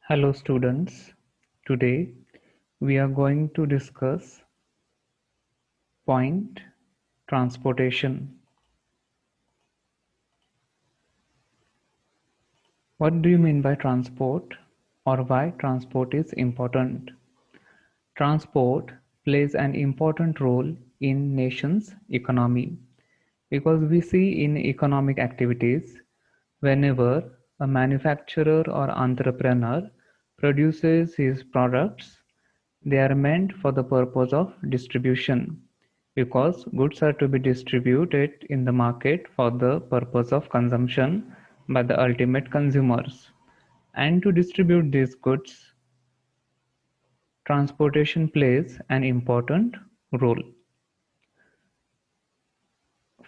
Hello students, today we are going to discuss point transportation. What do you mean by transport or why transport is important? Transport plays an important role in nation's economy because we see in economic activities whenever a manufacturer or entrepreneur produces his products. They are meant for the purpose of distribution because goods are to be distributed in the market for the purpose of consumption by the ultimate consumers. And to distribute these goods, transportation plays an important role.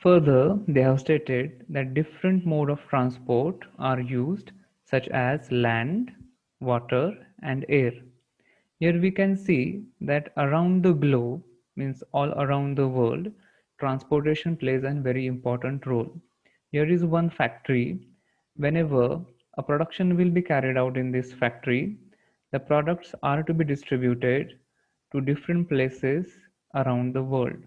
Further, they have stated that different modes of transport are used such as land, water and air. Here we can see that around the globe, means all around the world, transportation plays a very important role. Here is one factory. Whenever a production will be carried out in this factory, the products are to be distributed to different places around the world.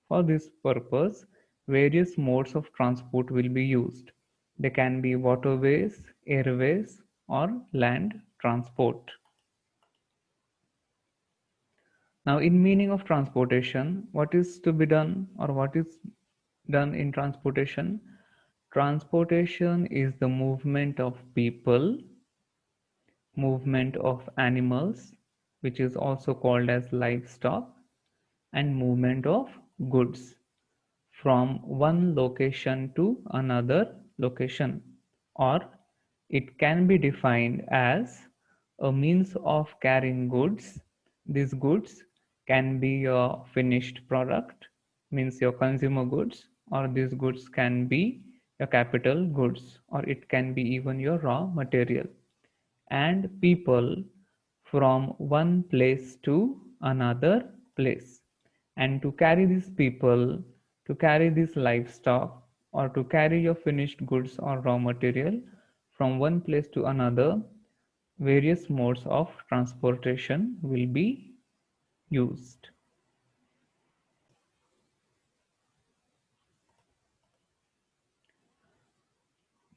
For this purpose, various modes of transport will be used. They can be waterways, airways, or land transport. Now, in meaning of transportation, what is to be done or what is done in transportation? Transportation is the movement of people, movement of animals, which is also called as livestock, and movement of goods from one location to another location, or it can be defined as a means of carrying goods. These goods can be your finished product, means your consumer goods, or these goods can be your capital goods, or it can be even your raw material. And people from one place to another place. And to carry these people, to carry this livestock, or to carry your finished goods or raw material from one place to another, various modes of transportation will be used.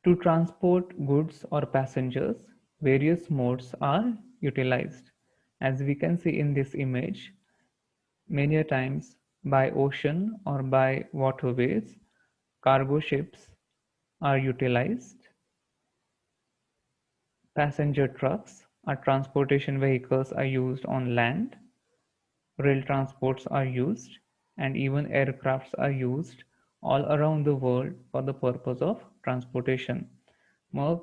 To transport goods or passengers, various modes are utilized. As we can see in this image, many a times by ocean or by waterways, cargo ships are utilized. Passenger trucks or transportation vehicles are used on land. Rail transports are used, and even aircrafts are used all around the world for the purpose of transportation. मग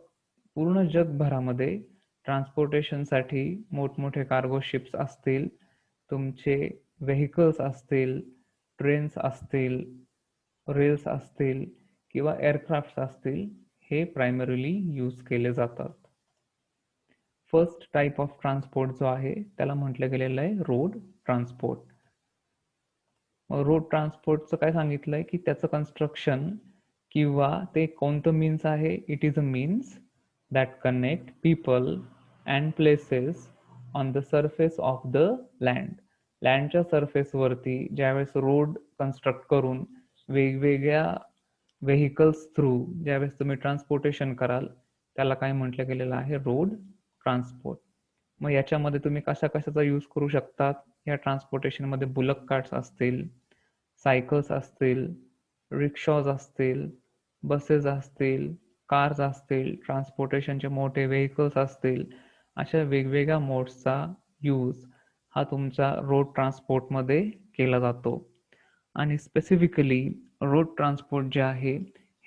पूर्ण जगभरामध्ये ट्रान्सपोर्टेशनसाठी मोठमोठे cargo ships असतील, तुमचे vehicles असतील, trains असतील, rails असतील किंवा एअरक्राफ्ट्स असतील, हे प्रायमरीली यूज केले जातात. फर्स्ट टाइप ऑफ ट्रान्सपोर्ट जो आहे त्याला म्हटलं गेलेलं आहे रोड ट्रान्सपोर्ट. रोड ट्रान्सपोर्टचं काय सांगितलंय की त्याचं कन्स्ट्रक्शन किंवा ते कोणतं मीन्स आहे, it is a means that connect people and places on the surface of the land. लँडच्या सरफेसवरती ज्यावेळेस रोड कन्स्ट्रक्ट करून वेगवेगळ्या व्हेकल्स थ्रू ज्यावेळेस तुम्ही ट्रान्सपोर्टेशन कराल त्याला काय म्हटलं गेलेलं आहे, रोड ट्रान्सपोर्ट. मग याच्यामध्ये तुम्ही कशा कशाचा यूज करू शकतात या ट्रान्सपोर्टेशनमध्ये? बुलक कार्ट्स असतील, सायकल्स असतील, रिक्षॉज असतील, बसेस असतील, कार्स असतील, ट्रान्सपोर्टेशनचे मोठे व्हेकल्स असतील, अशा वेगवेगळ्या मोड्सचा यूज हा तुमचा रोड ट्रान्सपोर्टमध्ये केला जातो. आणि स्पेसिफिकली रोड ट्रान्सपोर्ट जे आहे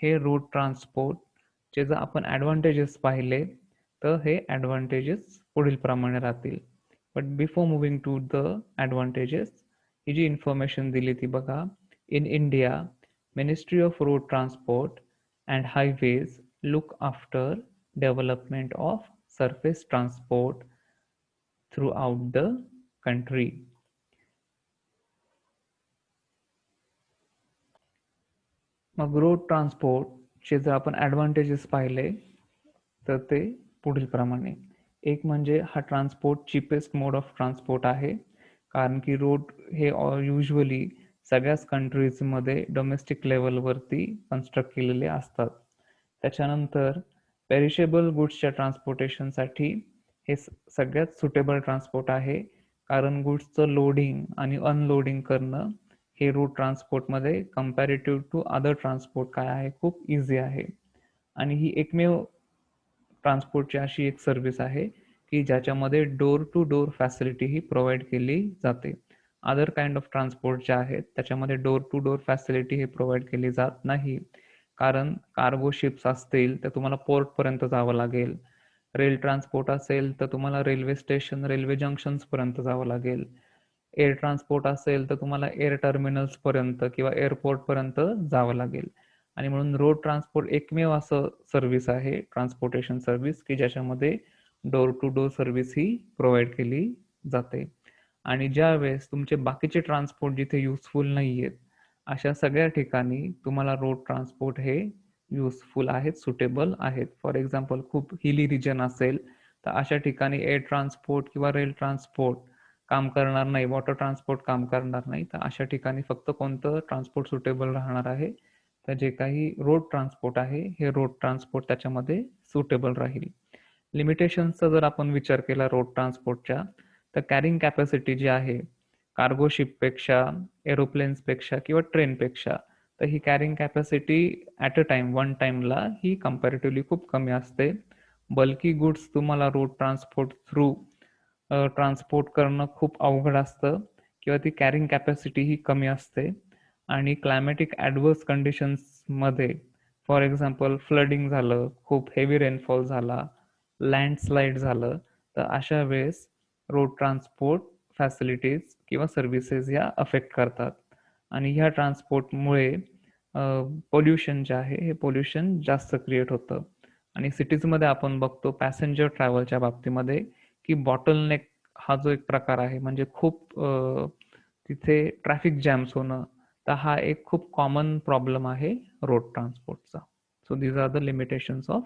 हे रोड ट्रान्सपोर्टचे जर आपण ॲडव्हान्टेजेस पाहिले तर हे ॲडव्हान्टेजेस पुढील प्रमाणे राहतील. But before moving to the advantages, ही जी इन्फॉर्मेशन दिली ती बघा. In India, ministry of road transport and highways look after development of surface transport throughout the country. मग रोड ट्रान्सपोर्टचे जर आपण ॲडव्हान्टेजेस पाहिले तर ते पुढील प्रमाणे. एक म्हणजे हा transport cheapest mode of transport आहे, कारण की रोड हे युजली सगळ्याच कंट्रीजमध्ये डोमेस्टिक लेवलवरती कन्स्ट्रक्ट केलेले असतात. त्याच्यानंतर पेरिशेबल गुड्सच्या ट्रान्सपोर्टेशनसाठी हे सगळ्यात सुटेबल ट्रान्सपोर्ट आहे, कारण गुड्सचं लोडिंग आणि अनलोडिंग करणं हे रोड ट्रान्सपोर्टमध्ये कंपॅरेटिव्ह टू अदर ट्रान्सपोर्ट काय आहे, खूप इझी आहे. आणि ही एकमेव ट्रान्सपोर्टची अशी एक सर्व्हिस आहे की ज्याच्यामध्ये डोर टू डोर फॅसिलिटी ही प्रोव्हाइड केली जाते. अदर काइंड ऑफ ट्रान्सपोर्ट जे आहेत त्याच्यामध्ये डोर टू डोर फॅसिलिटी ही प्रोव्हाइड केली जात नाही, कारण कार्गो शिप्स असतील तर तुम्हाला पोर्टपर्यंत जावं लागेल. रेल ट्रान्सपोर्ट असेल तर तुम्हाला रेल्वे स्टेशन, रेल्वे जंक्शन्सपर्यंत जावं लागेल. एअर ट्रान्सपोर्ट असेल तर तुम्हाला एअर टर्मिनल्सपर्यंत किंवा एअरपोर्टपर्यंत जावं लागेल. आणि म्हणून रोड ट्रान्सपोर्ट एकमेव असं सर्व्हिस आहे, ट्रान्सपोर्टेशन सर्व्हिस, की ज्याच्यामध्ये डोर टू डोर सर्व्हिस ही प्रोव्हाइड केली जाते. आणि ज्या वेळेस तुमचे बाकीचे ट्रान्सपोर्ट जिथे युजफुल नाही आहेत, अशा सगळ्या ठिकाणी तुम्हाला रोड ट्रान्सपोर्ट हे युजफुल आहेत, सुटेबल आहेत. फॉर एक्झाम्पल खूप हिली रिजन असेल तर अशा ठिकाणी एअर ट्रान्सपोर्ट किंवा रेल ट्रान्सपोर्ट काम करणार नाही, वॉटर ट्रान्सपोर्ट काम करणार नाही. तर अशा ठिकाणी फक्त कोणतं ट्रान्सपोर्ट सुटेबल राहणार आहे, तर जे काही रोड ट्रान्सपोर्ट आहे हे रोड ट्रान्सपोर्ट त्याच्यामध्ये सुटेबल राहील. लिमिटेशन्सचा जर आपण विचार केला रोड ट्रान्सपोर्टच्या, तर कॅरिंग कॅपॅसिटी जी आहे कार्गो शिपपेक्षा, एरोप्लेन्सपेक्षा किंवा ट्रेनपेक्षा, तर ही carrying capacity at a time, one टाइमला ही कंपॅरेटिव्हली खूप कमी असते. बल्की गुड्स तुम्हाला रोड ट्रान्सपोर्ट थ्रू ट्रान्सपोर्ट करणं खूप अवघड असतं किंवा ती कॅरिंग कॅपॅसिटी ही कमी असते. आणि क्लायमॅटिक ॲडवर्स कंडिशन्समध्ये, फॉर एक्झाम्पल फ्लडिंग झालं, खूप हेवी रेनफॉल झाला, लँडस्लाईड झालं, तर अशा वेळेस रोड ट्रान्सपोर्ट फॅसिलिटीज किंवा सर्व्हिसेस ह्या अफेक्ट करतात. आणि ह्या ट्रान्सपोर्टमुळे पोल्युशन जे आहे हे पोल्युशन जास्त क्रिएट होतं. आणि सिटीजमध्ये आपण बघतो पॅसेंजर ट्रॅव्हलच्या बाबतीमध्ये की बॉटलनेक हा जो एक प्रकार आहे, म्हणजे खूप तिथे ट्रॅफिक जॅम्स होणं, तर हा एक खूप कॉमन प्रॉब्लेम आहे रोड ट्रान्सपोर्टचा. So these are the limitations of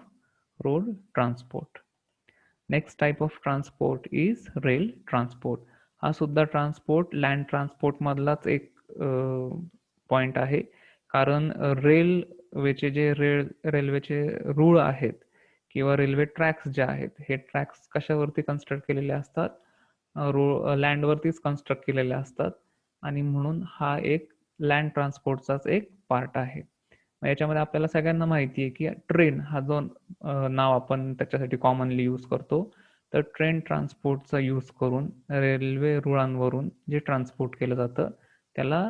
road transport. Next type of transport is rail transport. हा सुद्धा ट्रान्सपोर्ट लँड ट्रान्सपोर्ट मधलाच एक पॉइंट आहे, कारण रेल्वेचे जे रेल्वेचे रूळ आहेत किंवा रेल्वे ट्रॅक्स जे आहेत, हे ट्रॅक्स कशावरती कन्स्ट्रक्ट केलेले असतात, लँडवरतीच कन्स्ट्रक्ट केलेले असतात. आणि म्हणून हा एक लँड ट्रान्सपोर्टचाच एक पार्ट आहे. याच्यामध्ये आपल्याला सगळ्यांना माहिती आहे की ट्रेन हा जो नाव आपण त्याच्यासाठी कॉमनली यूज करतो, तर ट्रेन ट्रान्सपोर्टचा यूज करून रेल्वे रुळांवरून जे ट्रान्सपोर्ट केलं जातं त्याला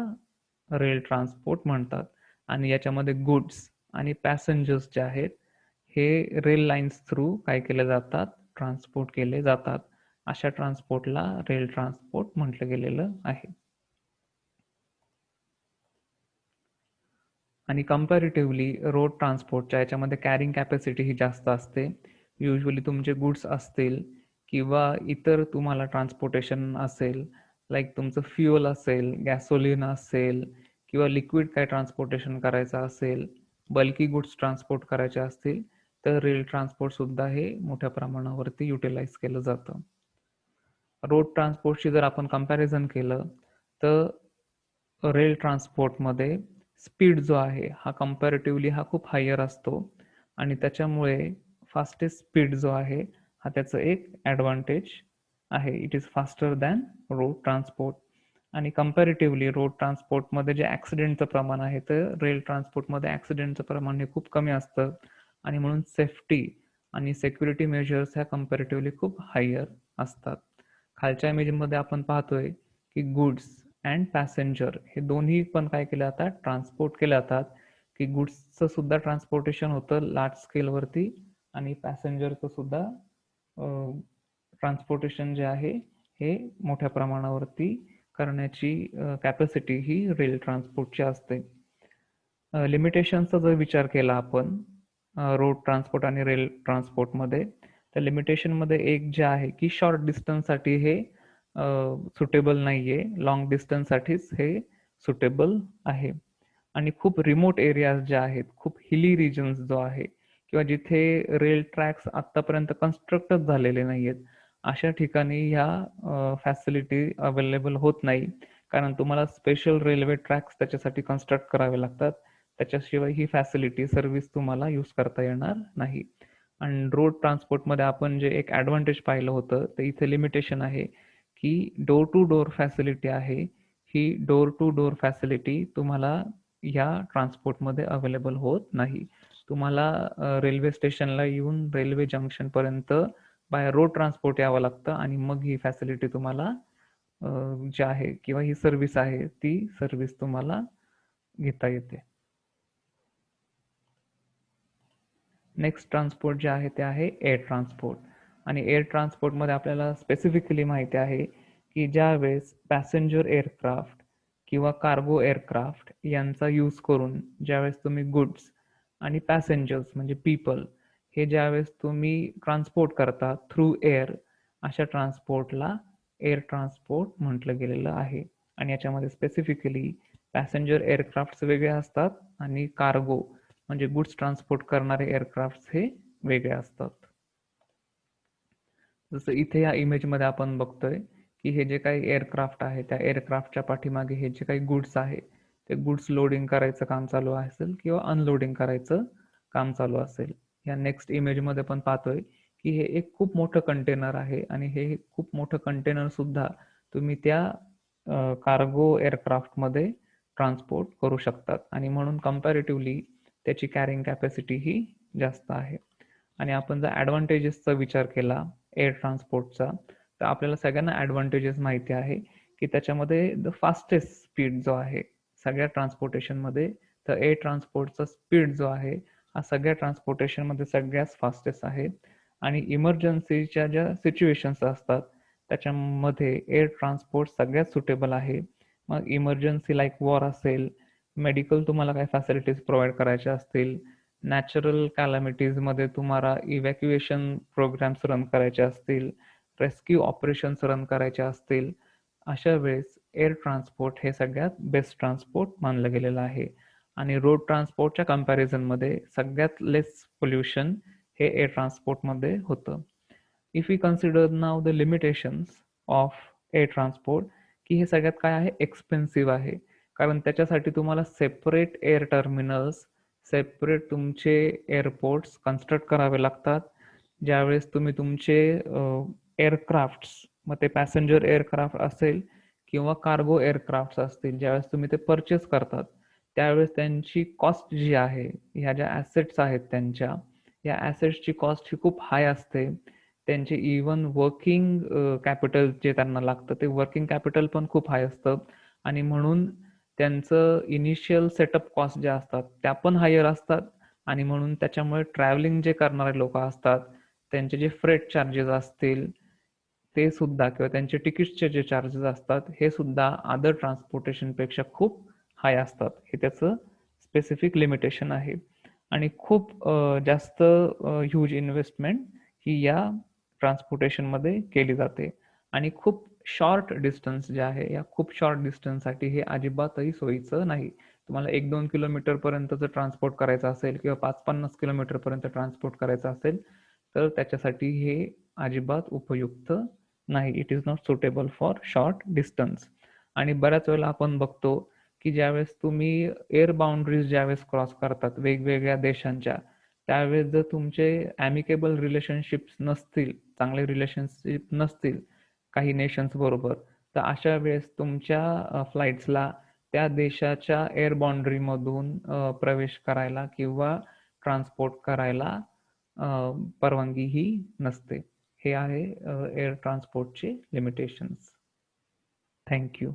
रेल ट्रान्सपोर्ट म्हणतात. आणि याच्यामध्ये गुड्स आणि पॅसेंजर्स जे आहेत हे रेल लाईन्स थ्रू काय केले जातात, ट्रान्सपोर्ट केले जातात. अशा ट्रान्सपोर्टला रेल ट्रान्सपोर्ट म्हटलं गेलेलं आहे. आणि कंपॅरेटिव्हली रोड ट्रान्सपोर्टच्या याच्यामध्ये कॅरिंग कॅपॅसिटी ही जास्त असते. युजली तुमचे गुड्स असतील किंवा इतर तुम्हाला ट्रान्सपोर्टेशन असेल, लाईक तुमचं फ्युअल असेल, गॅसोलिन असेल किंवा लिक्विड काय ट्रान्सपोर्टेशन करायचं असेल, बल्की गुड्स ट्रान्सपोर्ट करायचे असतील, तर रेल ट्रान्सपोर्टसुद्धा हे मोठ्या प्रमाणावरती युटिलाइज केलं जातं. रोड ट्रान्सपोर्टशी जर आपण कंपॅरिझन केलं तर रेल ट्रान्सपोर्टमध्ये स्पीड जो आहे हा कंपॅरेटिव्हली हा खूप हायर असतो आणि त्याच्यामुळे फास्टेस्ट स्पीड जो आहे हा त्याचं एक ॲडव्हान्टेज आहे. It is faster than road transport. आणि कंपॅरेटिव्हली रोड ट्रान्सपोर्टमध्ये जे ॲक्सिडेंटचं प्रमाण आहे तर रेल ट्रान्सपोर्टमध्ये ॲक्सिडेंटचं प्रमाण हे खूप कमी असतं आणि म्हणून सेफ्टी आणि सेक्युरिटी मेजर्स ह्या कंपॅरेटिव्हली खूप हायर असतात. खालच्या इमेजमध्ये आपण पाहतोय की गुड्स अँड पॅसेंजर हे दोन्ही पण काय केले जातात, ट्रान्सपोर्ट केले जातात. की गुड्सचं सुद्धा ट्रान्सपोर्टेशन होतं लार्ज स्केलवरती आणि पॅसेंजरचं सुद्धा ट्रान्सपोर्टेशन जे आहे हे मोठ्या प्रमाणावरती करण्याची कॅपॅसिटी ही रेल ट्रान्सपोर्टची असते. लिमिटेशनचा जर विचार केला आपण रोड ट्रान्सपोर्ट आणि रेल ट्रान्सपोर्टमध्ये, तर लिमिटेशनमध्ये एक जे आहे की शॉर्ट डिस्टन्ससाठी हे सुटेबल नाही आहे, लॉंग डिस्टन्ससाठीच हे सुटेबल आहे. आणि खूप रिमोट एरियाज जे आहेत, खूप हिली रिजन्स जो आहे किंवा जिथे रेल ट्रॅक्स आतापर्यंत कन्स्ट्रक्टच झालेले नाहीयेत, अशा ठिकाणी ह्या फॅसिलिटी अवेलेबल होत नाही. कारण तुम्हाला स्पेशल रेल्वे ट्रॅक्स त्याच्यासाठी कन्स्ट्रक्ट करावे लागतात. त्याच्याशिवाय ही फॅसिलिटी सर्व्हिस तुम्हाला यूज करता येणार नाही. आणि रोड ट्रान्सपोर्टमध्ये आपण जे एक ॲडव्हान्टेज पाहिलं होतं, तर इथे लिमिटेशन आहे की डोर टू डोर फॅसिलिटी आहे. ही डोर टू डोर फॅसिलिटी तुम्हाला या ट्रान्सपोर्टमध्ये अवेलेबल होत नाही. तुम्हाला रेल्वे स्टेशनला येऊन रेल्वे जंक्शनपर्यंत बाय रोड ट्रान्सपोर्ट यावं लागतं आणि मग ही फॅसिलिटी तुम्हाला जी आहे किंवा ही सर्व्हिस आहे ती सर्व्हिस तुम्हाला घेता येते. नेक्स्ट ट्रान्सपोर्ट जे आहे ते आहे एअर ट्रान्सपोर्ट. आणि एअर ट्रान्सपोर्टमध्ये आपल्याला स्पेसिफिकली माहिती आहे की ज्यावेळेस पॅसेंजर एअरक्राफ्ट किंवा कार्गो एअरक्राफ्ट यांचा यूज करून ज्यावेळेस तुम्ही गुड्स आणि पॅसेंजर्स म्हणजे पीपल हे ज्यावेळेस तुम्ही ट्रान्सपोर्ट करता थ्रू एअर, अशा ट्रान्सपोर्टला एअर ट्रान्सपोर्ट म्हटलं गेलेलं आहे. आणि याच्यामध्ये स्पेसिफिकली पॅसेंजर एअरक्राफ्ट्स वेगळे असतात आणि कार्गो म्हणजे गुड्स ट्रान्सपोर्ट करणारे एअरक्राफ्ट हे वेगळे असतात. जसं इथे या इमेजमध्ये आपण बघतोय की हे जे काही एअरक्राफ्ट आहे त्या एअरक्राफ्टच्या पाठीमागे हे जे काही गुड्स आहे ते गुड्स लोडिंग करायचं काम चालू असेल किंवा अनलोडिंग करायचं काम चालू असेल. या नेक्स्ट इमेजमध्ये पण पाहतोय की हे एक खूप मोठं कंटेनर आहे आणि हे खूप मोठं कंटेनर सुद्धा तुम्ही त्या कार्गो एअरक्राफ्टमध्ये ट्रान्सपोर्ट करू शकतात आणि म्हणून कंपॅरेटिव्हली त्याची कॅरिंग कॅपॅसिटी ही जास्त आहे. आणि आपण जर ॲडव्हान्टेजेसचा विचार केला एअर ट्रान्सपोर्टचा, तर आपल्याला सगळ्यांना ॲडव्हान्टेजेस माहिती आहे की त्याच्यामध्ये द फास्टेस्ट स्पीड जो आहे सगळ्या ट्रान्सपोर्टेशनमध्ये, तर एअर ट्रान्सपोर्टचा स्पीड जो आहे हा सगळ्या ट्रान्सपोर्टेशनमध्ये सगळ्यात फास्टेस्ट आहे. आणि इमर्जन्सीच्या ज्या सिच्युएशन्स असतात त्याच्यामध्ये एअर ट्रान्सपोर्ट सगळ्यात सुटेबल आहे. मग इमर्जन्सी लाईक वॉर असेल, मेडिकल तुम्हाला काही फॅसिलिटीज प्रोव्हाइड करायच्या असतील, नॅचरल कॅलॅमिटीजमध्ये तुम्हाला इव्हॅक्युएशन प्रोग्राम्स रन करायचे असतील, रेस्क्यू ऑपरेशन्स रन करायचे असतील, अशा वेळेस एअर ट्रान्सपोर्ट हे सगळ्यात बेस्ट ट्रान्सपोर्ट मानलं गेलेलं आहे. आणि रोड ट्रान्सपोर्टच्या कम्पॅरिझनमध्ये सगळ्यात लेस पोल्युशन हे एअर ट्रान्सपोर्टमध्ये होतं. If you consider now the limitations of air transport, की हे सगळ्यात काय आहे एक्सपेन्सिव्ह आहे. कारण त्याच्यासाठी तुम्हाला सेपरेट एअर टर्मिनल्स, सेपरेट तुमचे एअरपोर्ट्स कन्स्ट्रक्ट करावे लागतात. ज्यावेळेस तुम्ही तुमचे एअरक्राफ्ट्स, मग ते पॅसेंजर एअरक्राफ्ट असेल किंवा कार्गो एअरक्राफ्ट्स असतील, ज्यावेळेस तुम्ही ते परचेस करतात त्यावेळेस त्यांची कॉस्ट जी आहे, ह्या ज्या ॲसेट्स आहेत त्यांच्या, या ॲसेट्सची कॉस्ट ही खूप हाय असते. त्यांचे इवन वर्किंग कॅपिटल जे त्यांना लागतं ते वर्किंग कॅपिटल पण खूप हाय असतं. आणि म्हणून त्यांचं इनिशियल सेटअप कॉस्ट ज्या असतात त्या पण हायर असतात. आणि म्हणून त्याच्यामुळे ट्रॅव्हलिंग जे करणारे लोक असतात त्यांचे जे फ्रेट चार्जेस असतील ते सुद्धा, किंवा त्यांचे तिकीट्सचे जे चार्जेस असतात हे सुद्धा अदर ट्रान्सपोर्टेशनपेक्षा खूप हाय असतात. हे त्याचं स्पेसिफिक लिमिटेशन आहे. आणि खूप जास्त ह्यूज इन्व्हेस्टमेंट ही या ट्रान्सपोर्टेशनमध्ये केली जाते. आणि खूप शॉर्ट डिस्टन्स जे आहे या खूप शॉर्ट डिस्टन्ससाठी हे अजिबातही सोयीचं नाही. तुम्हाला 1-2 किलोमीटरपर्यंतचं ट्रान्सपोर्ट करायचं असेल किंवा 5-50 किलोमीटरपर्यंत ट्रान्सपोर्ट करायचं असेल तर त्याच्यासाठी हे अजिबात उपयुक्त नाही. It is not suitable for short distance. आणि बऱ्याच वेळेला आपण बघतो की ज्यावेळेस तुम्ही एअर बाउंड्रीज ज्यावेळेस क्रॉस करतात वेगवेगळ्या देशांच्या, त्यावेळेस जर तुमचे ॲमिकेबल रिलेशनशिप्स नसतील, चांगले रिलेशनशिप नसतील काही नेशन्स बरोबर, तर अशा वेळेस तुमच्या फ्लाईट्सला त्या देशाच्या एअर बाउंड्रीमधून प्रवेश करायला किंवा ट्रान्सपोर्ट करायला परवानगी ही नसते. हे आहे एअर ट्रान्सपोर्टचे लिमिटेशन्स. Thank you.